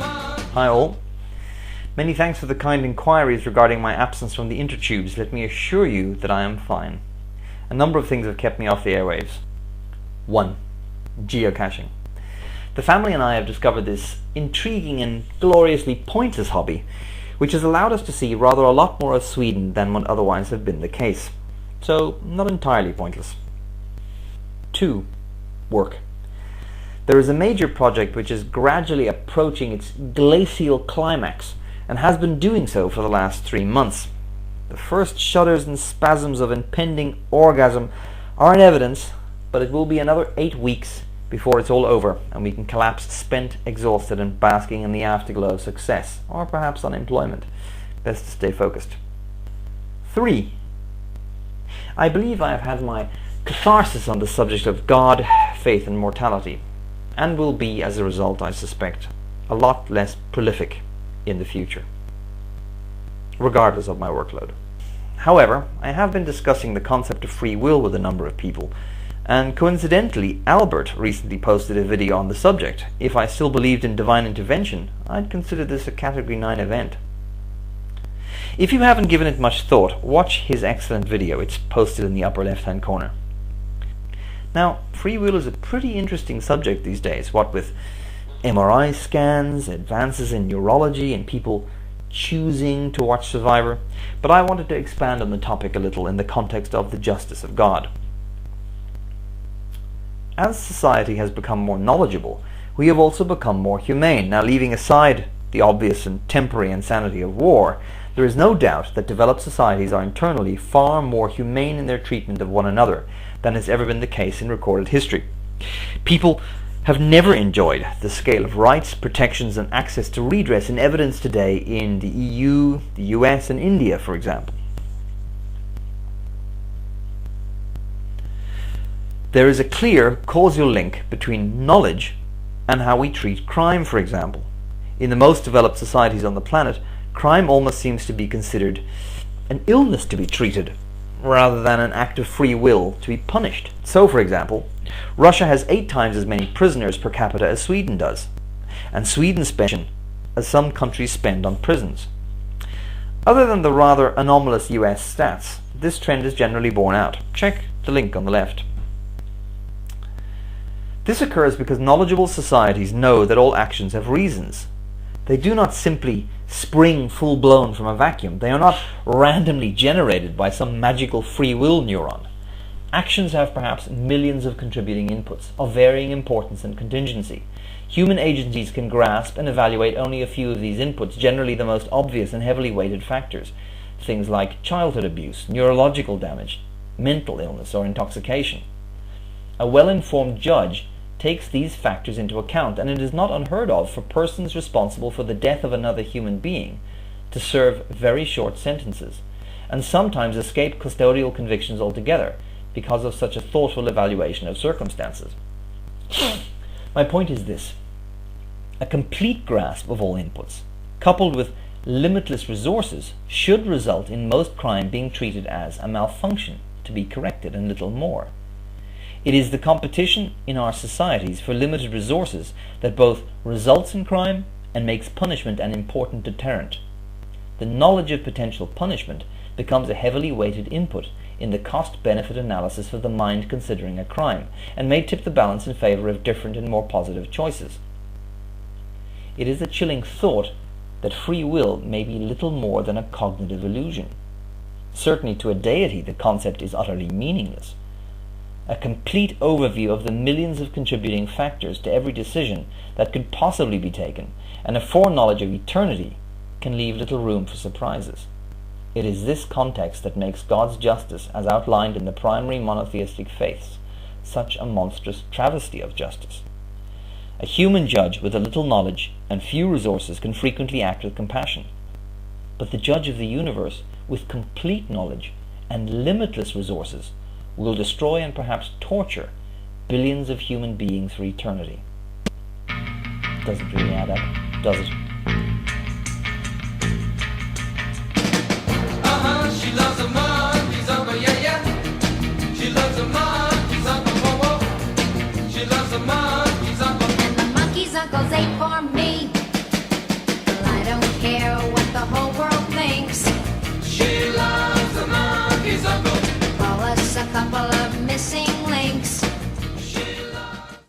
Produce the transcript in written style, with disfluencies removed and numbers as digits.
Hi all. Many thanks for the kind inquiries regarding my absence from the intertubes. Let me assure you that I am fine. A number of things have kept me off the airwaves. 1. Geocaching. The family and I have discovered this intriguing and gloriously pointless hobby, which has allowed us to see rather a lot more of Sweden than would otherwise have been the case. So, not entirely pointless. 2. Work. There is a major project which is gradually approaching its glacial climax and has been doing so for the last 3 months. The first shudders and spasms of impending orgasm are in evidence, but it will be another 8 weeks before it's all over and we can collapse spent, exhausted and basking in the afterglow of success, or perhaps unemployment. Best to stay focused. 3. I believe I have had my catharsis on the subject of God, faith and mortality, and will be, as a result, I suspect, a lot less prolific in the future, regardless of my workload. However, I have been discussing the concept of free will with a number of people, and coincidentally, Albert recently posted a video on the subject. If I still believed in divine intervention, I'd consider this a Category 9 event. If you haven't given it much thought, watch his excellent video. It's posted in the upper left-hand corner. Now, free will is a pretty interesting subject these days, what with MRI scans, advances in neurology, and people choosing to watch Survivor. But I wanted to expand on the topic a little in the context of the justice of God. As society has become more knowledgeable, we have also become more humane. Now, leaving aside the obvious and temporary insanity of war, there is no doubt that developed societies are internally far more humane in their treatment of one another than has ever been the case in recorded history. People have never enjoyed the scale of rights, protections and access to redress in evidence today in the EU, the US and India, for example. There is a clear causal link between knowledge and how we treat crime, for example. In the most developed societies on the planet, crime almost seems to be considered an illness to be treated, rather than an act of free will to be punished. So, for example, Russia has 8 times as many prisoners per capita as Sweden does, and Sweden spends as some countries spend on prisons. Other than the rather anomalous US stats, this trend is generally borne out. Check the link on the left. This occurs because knowledgeable societies know that all actions have reasons. They do not simply spring full-blown from a vacuum. They are not randomly generated by some magical free will neuron. Actions have perhaps millions of contributing inputs of varying importance and contingency. Human agencies can grasp and evaluate only a few of these inputs, generally the most obvious and heavily weighted factors. Things like childhood abuse, neurological damage, mental illness or intoxication. A well-informed judge takes these factors into account, and it is not unheard of for persons responsible for the death of another human being to serve very short sentences, and sometimes escape custodial convictions altogether because of such a thoughtful evaluation of circumstances. My point is this: a complete grasp of all inputs, coupled with limitless resources, should result in most crime being treated as a malfunction to be corrected and little more. It is the competition in our societies for limited resources that both results in crime and makes punishment an important deterrent. The knowledge of potential punishment becomes a heavily weighted input in the cost-benefit analysis of the mind considering a crime, and may tip the balance in favor of different and more positive choices. It is a chilling thought that free will may be little more than a cognitive illusion. Certainly to a deity the concept is utterly meaningless. A complete overview of the millions of contributing factors to every decision that could possibly be taken, and a foreknowledge of eternity, can leave little room for surprises. It is this context that makes God's justice, as outlined in the primary monotheistic faiths, such a monstrous travesty of justice. A human judge with a little knowledge and few resources can frequently act with compassion, but the judge of the universe with complete knowledge and limitless resources will destroy and perhaps torture billions of human beings for eternity. Doesn't really add up, does it? She loves the monkeys on the yeah. She loves the monkeys on the whoa. She loves the monkeys on the. And the monkeys uncles ate for me.